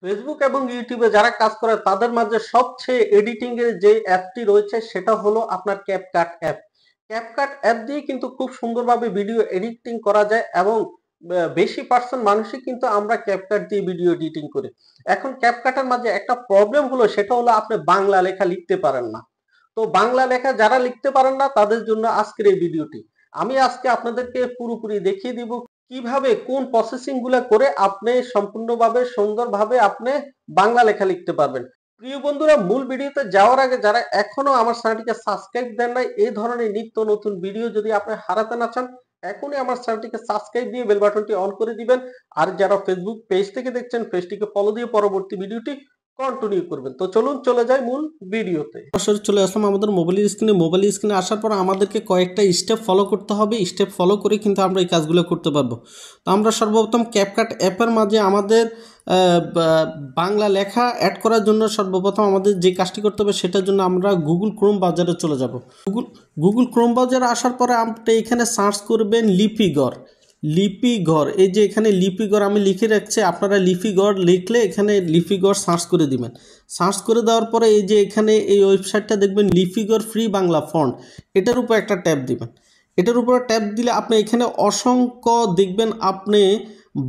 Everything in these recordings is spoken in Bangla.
ফেসবুক এবং ইউটিউবে যারা কাজ করে তাদের মাঝে সবচেয়ে এডিটিং এর যে অ্যাপটি রয়েছে সেটা হলো আপনার ক্যাপকাট অ্যাপ। ক্যাপকাট অ্যাপ দিয়ে কিন্তু খুব সুন্দরভাবে ভিডিও এডিটিং করা যায় এবং বেশি পার্সেন্ট মানুষই কিন্তু আমরা ক্যাপকাট দিয়ে ভিডিও এডিটিং করি। এখন ক্যাপকাটের মাঝে একটা প্রবলেম হলো, সেটা হলো আপনি বাংলা লেখা লিখতে পারেন না। তো বাংলা লেখা যারা লিখতে পারেন না তাদের জন্য আজকের এই ভিডিওটি। আমি আজকে আপনাদেরকে পুরোপুরি দেখিয়ে দিব কিভাবে কোন প্রসেসিং গুলা করে আপনি সম্পূর্ণভাবে সুন্দরভাবে আপনি বাংলা লেখা লিখতে পারবেন। প্রিয় বন্ধুরা, মূল ভিডিওতে যাওয়ার আগে যারা এখনো আমার চ্যানেলটিকে সাবস্ক্রাইব দেন নাই, এই ধরনের নিত্য নতুন ভিডিও যদি আপনি হারাতে না চান, এখনই আমার চ্যানেলটিকে সাবস্ক্রাইব দিয়ে বেল বাটনটি অন করে দিবেন। আর যারা ফেসবুক পেজ থেকে দেখছেন, পেজটিকে ফলো দিয়ে পরবর্তী ভিডিওটি কন্টিনিউ করবেন। তো চলুন চলে যাই মূল ভিডিওতে। সরাসরি চলে আসলাম আমাদের মোবাইল স্ক্রিনে আসার পর আমাদেরকে কয়েকটা স্টেপ ফলো করতে হবে। স্টেপ ফলো করে কিন্তু আমরা এই কাজগুলো করতে পারবো। তো আমরা সর্বপ্রথম ক্যাপকাট অ্যাপের মাঝে আমাদের বাংলা লেখা অ্যাড করার জন্য সর্বপ্রথম আমাদের যে কাজটি করতে হবে সেটার জন্য আমরা গুগল ক্রোম ব্রাউজারে চলে যাব। গুগল ক্রোম ব্রাউজারে আসার পরে আপনি এখানে সার্চ করবেন লিপিঘর। এই যে এখানে লিপিঘর আমি লিখে রাখছি, আপনারা লিপিঘর লিখলে এখানে লিপিঘর সার্চ করে দিবেন। সার্চ করে দেওয়ার পরে এই যে এখানে এই ওয়েবসাইটটা দেখবেন লিপিঘর ফ্রি বাংলা ফন্ট, এটার উপর একটা ট্যাব দিবেন। এটার উপর ট্যাব দিলে আপনি এখানে অসংখ্য দেখবেন আপনি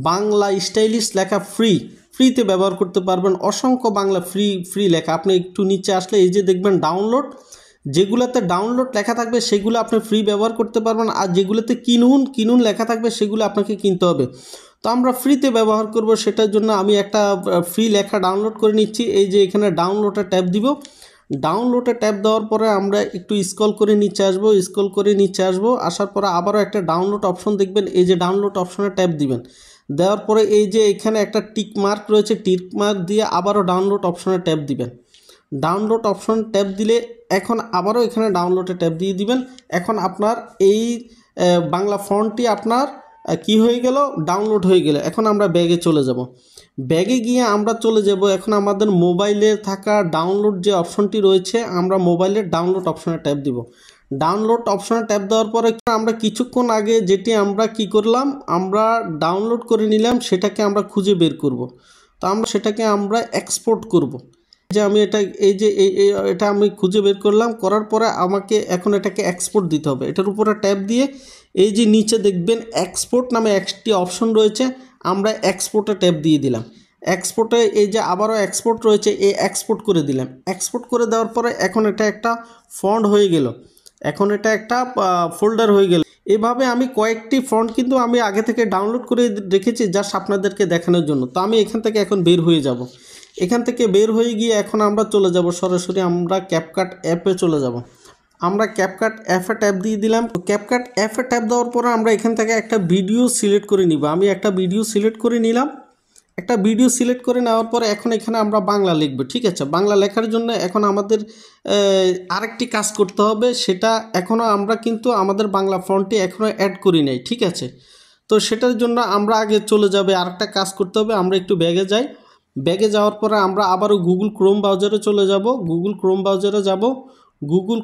বাংলা স্টাইলিশ লেখা ফ্রিতে ব্যবহার করতে পারবেন। অসংখ্য বাংলা ফ্রি লেখা। আপনি একটু নিচে আসলে এই যে দেখবেন ডাউনলোড, যেগুলোতে ডাউনলোড লেখা থাকবে সেগুলো আপনি ফ্রি ব্যবহার করতে পারবেন, আর যেগুলোতে কিনুন লেখা থাকবে সেগুলো আপনাকে কিনতে হবে। তো আমরা ফ্রিতে ব্যবহার করব, সেটার জন্য আমি একটা ফ্রি লেখা ডাউনলোড করে নিচ্ছি। এই যে এখানে ডাউনলোডে ট্যাব দিব। ডাউনলোডে ট্যাব দেওয়ার পরে আমরা একটু স্ক্রল করে নিচে আসবো। আসার পরে আবারও একটা ডাউনলোড অপশন দেখবেন, এই যে ডাউনলোড অপশনে ট্যাব দিবেন। দেওয়ার পরে এই যে এখানে একটা টিক মার্ক রয়েছে, টিক মার্ক দিয়ে আবারও ডাউনলোড অপশনে ট্যাব দিবেন। ডাউনলোড অপশন ট্যাব দিলে এখন আবারও এখানে ডাউনলোডে ট্যাব দিয়ে দিবেন। এখন আপনার এই বাংলা ফন্টটি আপনার কি হয়ে গেল, ডাউনলোড হয়ে গেল। এখন আমরা ব্যাগে চলে যাব। ব্যাগে গিয়ে আমরা চলে যাব এখন আমাদের মোবাইলে থাকা ডাউনলোড যে অপশনটি রয়েছে, আমরা মোবাইলের ডাউনলোড অপশনে ট্যাব দিব। ডাউনলোড অপশনে ট্যাব দেওয়ার পরে আমরা কিছুক্ষণ আগে যেটি আমরা কি করলাম, আমরা ডাউনলোড করে নিলাম, সেটাকে আমরা খুঁজে বের করব। তো সেটাকে আমরা এক্সপোর্ট করব। যে আমি এটা আমি খুঁজে বের করলাম, করার পরে আমাকে এখন এটাকে এক্সপোর্ট দিতে হবে। এটার উপরে ট্যাব দিয়ে এই যে নিচে দেখবেন এক্সপোর্ট নামে একটি অপশন রয়েছে, আমরা এক্সপোর্টে ট্যাব দিয়ে দিলাম। এক্সপোর্টে এই যে আবারও এক্সপোর্ট রয়েছে, এই এক্সপোর্ট করে দিলাম। এক্সপোর্ট করে দেওয়ার পরে এখন এটা একটা ফন্ট হয়ে গেল, এখন এটা একটা ফোল্ডার হয়ে গেল। এভাবে আমি কয়েকটি ফন্ট কিন্তু আমি আগে থেকে ডাউনলোড করে রেখেছি জাস্ট আপনাদেরকে দেখানোর জন্য। তো আমি এখান থেকে এখন বের হয়ে যাব। এখান থেকে বের হয়ে গিয়ে এখন আমরা চলে যাব সরাসরি আমরা ক্যাপকাট অ্যাপে চলে যাব। আমরা ক্যাপকাট অ্যাপে ট্যাব দিয়ে দিলাম। ক্যাপকাট অ্যাপে ট্যাব দেওয়ার পরে আমরা এখান থেকে একটা ভিডিও সিলেক্ট করে নিব। আমি একটা ভিডিও সিলেক্ট করে নিলাম। একটা ভিডিও সিলেক্ট করে নেওয়ার পরে এখন এখানে আমরা বাংলা লিখব। ঠিক আছে, বাংলা লেখার জন্য এখন আমাদের আরেকটি কাজ করতে হবে, সেটা এখনও আমরা কিন্তু আমাদের বাংলা ফন্টটি এখনও অ্যাড করি নাই। ঠিক আছে, তো সেটার জন্য আমরা আগে চলে যাবে, আরেকটা কাজ করতে হবে। আমরা একটু ব্যাগে যাই। ব্যাগে যাওয়ার পরে আমরা আবারও গুগল ক্রোম ব্রাউজারে চলে যাব। গুগল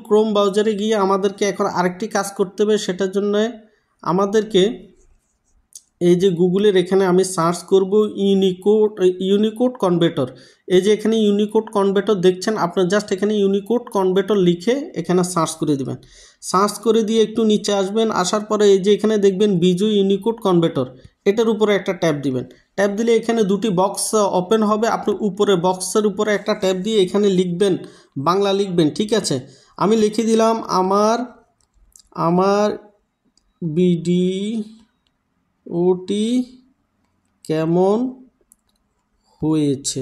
ক্রোম ব্রাউজারে গিয়ে আমাদেরকে এখন আরেকটি কাজ করতে হবে। সেটার জন্য আমাদেরকে এই যে গুগলের এখানে আমি সার্চ করব ইউনিকোড কনভার্টর। এই যে এখানে ইউনিকোড কনভার্টর দেখছেন, আপনার জাস্ট এখানে ইউনিকোড কনভার্টর লিখে এখানে সার্চ করে দিবেন। সার্চ করে দিয়ে একটু নিচে আসবেন। আসার পরে এই যে এখানে দেখবেন বিজয় ইউনিকোড কনভার্টর, এটার উপরে একটা ট্যাব দিবেন। ট্যাব দিলে এখানে দুটি বক্স ওপেন হবে। আপনি উপরে বক্সের উপরে একটা ট্যাব দিয়ে এখানে লিখবেন, বাংলা লিখবেন। ঠিক আছে, আমি লিখে দিলাম আমার ভিডিওটি কেমন হয়েছে।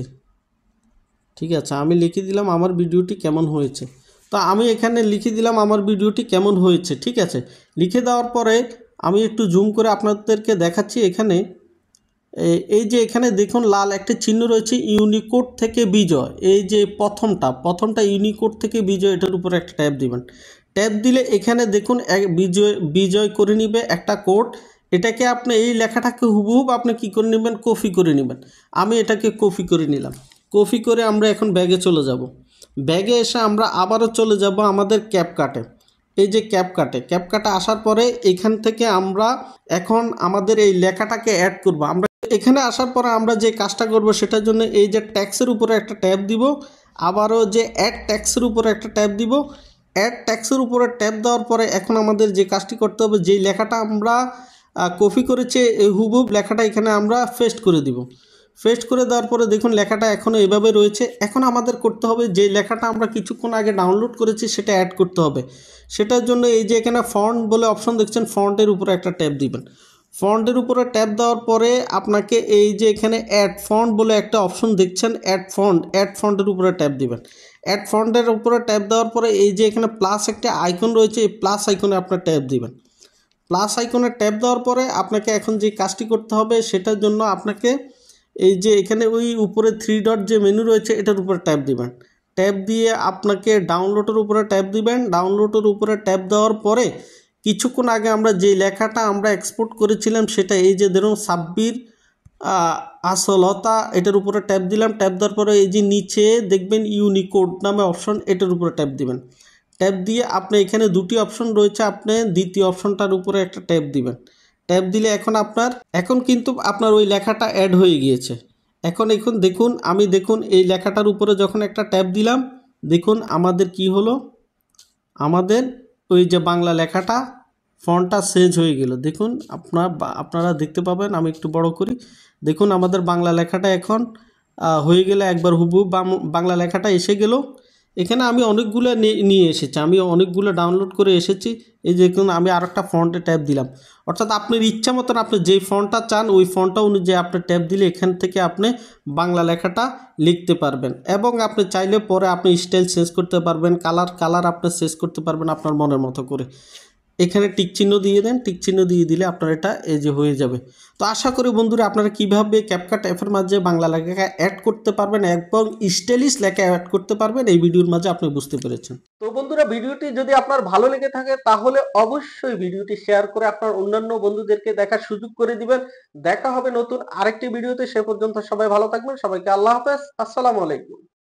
ঠিক আছে, আমি লিখে দিলাম আমার ভিডিওটি কেমন হয়েছে। তো আমি এখানে লিখে দিলাম আমার ভিডিওটি কেমন হয়েছে। ঠিক আছে, লিখে দেওয়ার পরে আমি একটু জুম করে আপনাদেরকে দেখাচ্ছি। এখানে এই যে এখানে দেখুন লাল একটা চিহ্ন রয়েছে, ইউনিকোড থেকে বিজয়। এই যে প্রথমটা ইউনিকোড থেকে বিজয়, এটার উপরে একটা ট্যাব দিবেন। ট্যাব দিলে এখানে দেখুন বিজয় করে নিবে একটা কোড। এটাকে আপনি এই লেখাটাকে হুবহুব আপনি কি করে নেবেন, কপি করে নেবেন। আমি এটাকে কপি করে নিলাম। কপি করে আমরা এখন ব্যাগে চলে যাব। ব্যাগে এসে আমরা আবারও চলে যাব আমাদের ক্যাপকাটে। এই যে ক্যাপকাটে আসার পরে এখান থেকে আমরা এখন আমাদের এই লেখাটাকে অ্যাড করব। আমরা এখানে আসার পরে আমরা যে কাজটা করব সেটার জন্য এই যে ট্যাক্সের উপরে একটা ট্যাব দিব, আবারও যে অ্যাড ট্যাক্সের উপরে একটা ট্যাব দিব। অ্যাড ট্যাক্সের উপরে ট্যাব দেওয়ার পরে এখন আমাদের যে কাজটি করতে হবে, যেই লেখাটা আমরা কপি করেছি এই হুবহুব লেখাটা এখানে আমরা পেস্ট করে দিব। পেস্ট করে দেওয়ার পরে দেখুন লেখাটা এখনও এভাবে রয়েছে। এখন আমাদের করতে হবে যে লেখাটা আমরা কিছুক্ষণ আগে ডাউনলোড করেছি সেটা অ্যাড করতে হবে। সেটার জন্য এই যে এখানে ফন্ট বলে অপশন দেখছেন, ফন্টের উপরে একটা ট্যাব দিবেন। ফন্টের উপরে ট্যাব দেওয়ার পরে আপনাকে এই যে এখানে অ্যাড ফন্ট বলে একটা অপশন দেখছেন, অ্যাড ফন্টের উপরে ট্যাব দিবেন। অ্যাড ফন্টের উপরে ট্যাব দেওয়ার পরে এই যে এখানে প্লাস একটা আইকন রয়েছে, এই প্লাস আইকনে আপনার ট্যাব দিবেন। প্লাস আইকনে ট্যাব দেওয়ার পরে আপনাকে এখন যে কাজটি করতে হবে সেটার জন্য আপনাকে এই যে এখানে ওই উপরে 3 ডট যে মেনু রয়েছে এটার উপরে ট্যাব দিবেন। ট্যাব দিয়ে আপনাকে ডাউনলোডের উপরে ট্যাব দিবেন। ডাউনলোডের উপরে ট্যাব দেওয়ার পরে কিছুক্ষণ আগে আমরা যে লেখাটা আমরা এক্সপোর্ট করেছিলাম সেটা এই যে ধরুন সাব্বির আসলতা, এটার উপরে ট্যাব দিলাম। ট্যাব দেওয়ার পরে এই যে নিচে দেখবেন ইউনিকোড নামে অপশন, এটার উপরে ট্যাব দিবেন। ট্যাব দিয়ে আপনি এখানে দুটি অপশন রয়েছে, আপনি দ্বিতীয় অপশনটার উপরে একটা ট্যাব দিবেন। ট্যাব দিলে এখন কিন্তু আপনার ওই লেখাটা অ্যাড হয়ে গিয়েছে। এখন দেখুন দেখুন এই লেখাটার উপরে যখন একটা ট্যাব দিলাম, দেখুন আমাদের কি হলো, আমাদের ওই যে বাংলা লেখাটা ফন্টটা চেঞ্জ হয়ে গেল। দেখুন আপনারা দেখতে পাবেন, আমি একটু বড় করি। দেখুন আমাদের বাংলা লেখাটা এখন হয়ে গেলে একবার হুবহু বাংলা লেখাটা এসে গেল। এখানে আমি অনেকগুলো নিয়ে এসেছি, আমি অনেকগুলো ডাউনলোড করে এসেছি। এই দেখুন আমি আর একটা ফন্টে ট্যাব দিলাম। অর্থাৎ আপনার ইচ্ছা মতন আপনি যেই ফন্টটা চান ওই ফন্টটা অনুযায়ী আপনি ট্যাব দিলে এখান থেকে আপনি বাংলা লেখাটা লিখতে পারবেন। এবং আপনি চাইলে পরে আপনি স্টাইল চেঞ্জ করতে পারবেন, কালার আপনি চেঞ্জ করতে পারবেন আপনার মনের মতো করে। এখানে টিক চিহ্ন দিয়ে দেন, টিক চিহ্ন দিয়ে দিলে আপনার এটা এই যে হয়ে যাবে। তো আশা করি বন্ধুরা আপনারা কীভাবে ক্যাপকাট অ্যাপের মাঝে বাংলা লেখা অ্যাড করতে পারবেন এবং স্টাইলিশ লেখা অ্যাড করতে পারবেন এই ভিডিওর মাঝে আপনি বুঝতে পেরেছেন। তো বন্ধুরা, ভিডিওটি যদি আপনার ভালো লেগে থাকে তাহলে অবশ্যই ভিডিওটি শেয়ার করে আপনার অন্যান্য বন্ধুদেরকে দেখার সুযোগ করে দিবেন। দেখা হবে নতুন আরেকটি ভিডিওতে, সে পর্যন্ত সবাই ভালো থাকবেন। সবাইকে আল্লাহ হাফেজ, আসসালামু আলাইকুম।